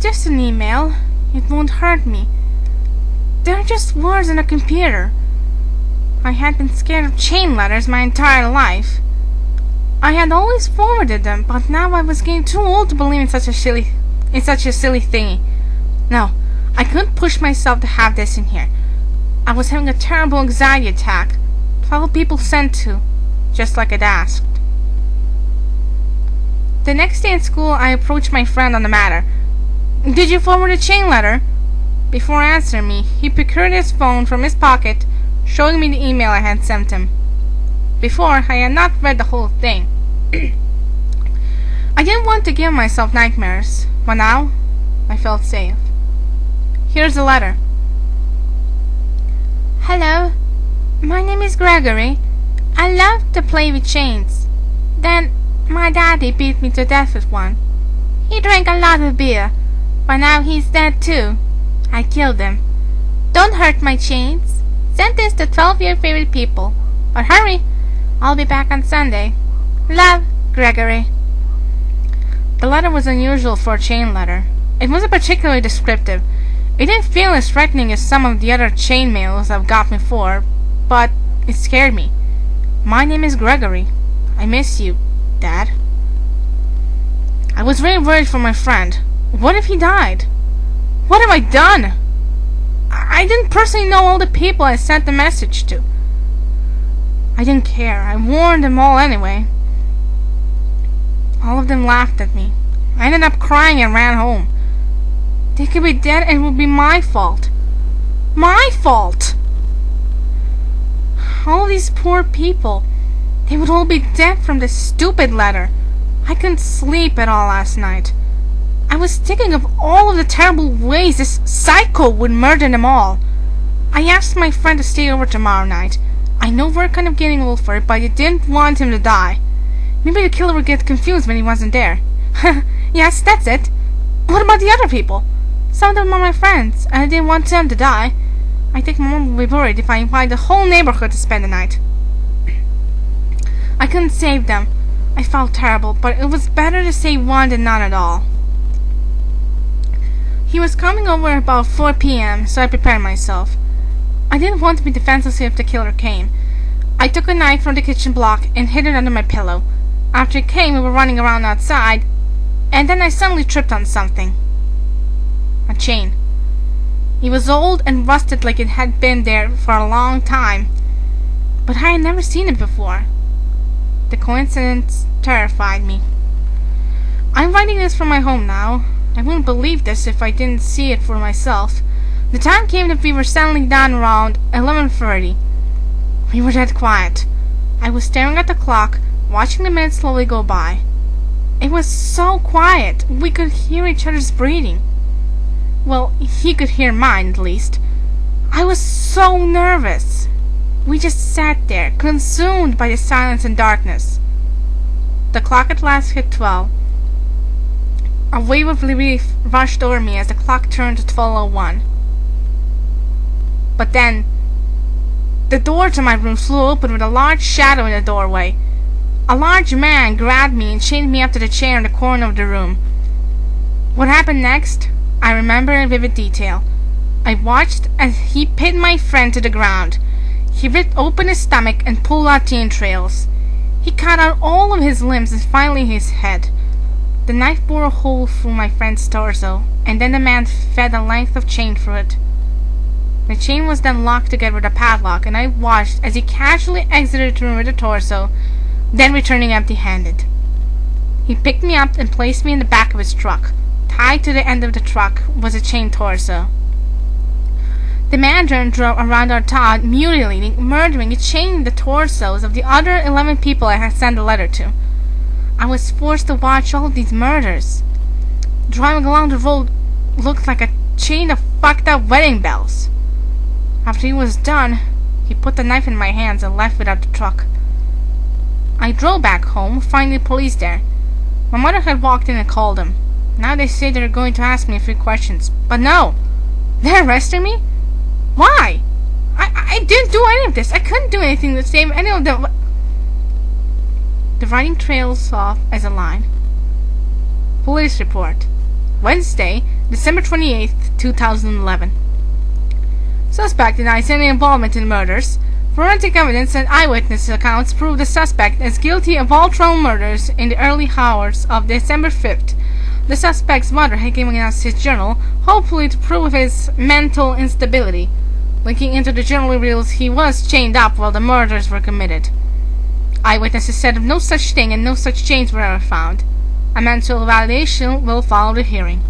just an email. It won't hurt me. They're just words on a computer. I had been scared of chain letters my entire life. I had always forwarded them, but now I was getting too old to believe in such a silly thingy. No, I couldn't push myself to have this in here. I was having a terrible anxiety attack. 12 people sent to, just like I'd asked. The next day at school, I approached my friend on the matter. "Did you forward a chain letter?" Before answering me, he procured his phone from his pocket, showing me the email I had sent him. Before, I had not read the whole thing. I didn't want to give myself nightmares, but now I felt safe. Here's the letter. "Hello, my name is Gregory. I love to play with chains. Then my daddy beat me to death with one. He drank a lot of beer, but now he's dead too. I killed him. Don't hurt my chains. Send this to 12 of your favorite people. But hurry, I'll be back on Sunday. Love, Gregory." The letter was unusual for a chain letter. It wasn't particularly descriptive. It didn't feel as threatening as some of the other chain mails I've got before, but it scared me. "My name is Gregory. I miss you, Dad." I was very worried for my friend. What if he died? What have I done? I didn't personally know all the people I sent the message to. I didn't care. I warned them all anyway. All of them laughed at me. I ended up crying and ran home. They could be dead and it would be my fault. My fault! All these poor people. They would all be dead from this stupid letter. I couldn't sleep at all last night. I was thinking of all of the terrible ways this psycho would murder them all. I asked my friend to stay over tomorrow night. I know we're kind of getting old for it, but I didn't want him to die. Maybe the killer would get confused when he wasn't there. Yes, that's it. What about the other people? Some of them are my friends, and I didn't want them to die. I think my mom will be worried if I invite the whole neighborhood to spend the night. I couldn't save them. I felt terrible, but it was better to save one than none at all. He was coming over about 4 p.m., so I prepared myself. I didn't want to be defenseless if the killer came. I took a knife from the kitchen block and hid it under my pillow. After he came, we were running around outside, and then I suddenly tripped on something. A chain. It was old and rusted like it had been there for a long time, but I had never seen it before. The coincidence terrified me. I'm writing this from my home now. I wouldn't believe this if I didn't see it for myself. The time came that we were settling down around 11:30. We were dead quiet. I was staring at the clock, watching the minutes slowly go by. It was so quiet, we could hear each other's breathing. Well, he could hear mine, at least. I was so nervous. We just sat there, consumed by the silence and darkness. The clock at last hit 12. A wave of relief rushed over me as the clock turned to 12:01. But then, the door to my room flew open with a large shadow in the doorway. A large man grabbed me and chained me up to the chair in the corner of the room. What happened next, I remember in vivid detail. I watched as he pinned my friend to the ground. He ripped open his stomach and pulled out the entrails. He cut out all of his limbs and finally his head. The knife bore a hole through my friend's torso, and then the man fed a length of chain through it. The chain was then locked together with a padlock, and I watched as he casually exited the room with the torso, then returning empty-handed. He picked me up and placed me in the back of his truck. Tied to the end of the truck was a chained torso. The man then drove around our town, mutilating, murdering, and chaining the torsos of the other 11 people I had sent a letter to. I was forced to watch all of these murders. Driving along the road looked like a chain of fucked up wedding bells. After he was done, he put the knife in my hands and left without the truck. I drove back home, finding the police there. My mother had walked in and called them. Now they say they're going to ask me a few questions. But no! They're arresting me? Why? I didn't do any of this. I couldn't do anything to save any of them. The writing trails off as a line. Police report. Wednesday, December 28th, 2011. Suspect denies any involvement in murders. Forensic evidence and eyewitness accounts prove the suspect is guilty of all 12 murders in the early hours of December 5th. The suspect's mother had given us his journal, hopefully to prove his mental instability. Looking into the journal reveals he was chained up while the murders were committed. Eyewitnesses said of no such thing and no such chains were ever found. A mental evaluation will follow the hearing.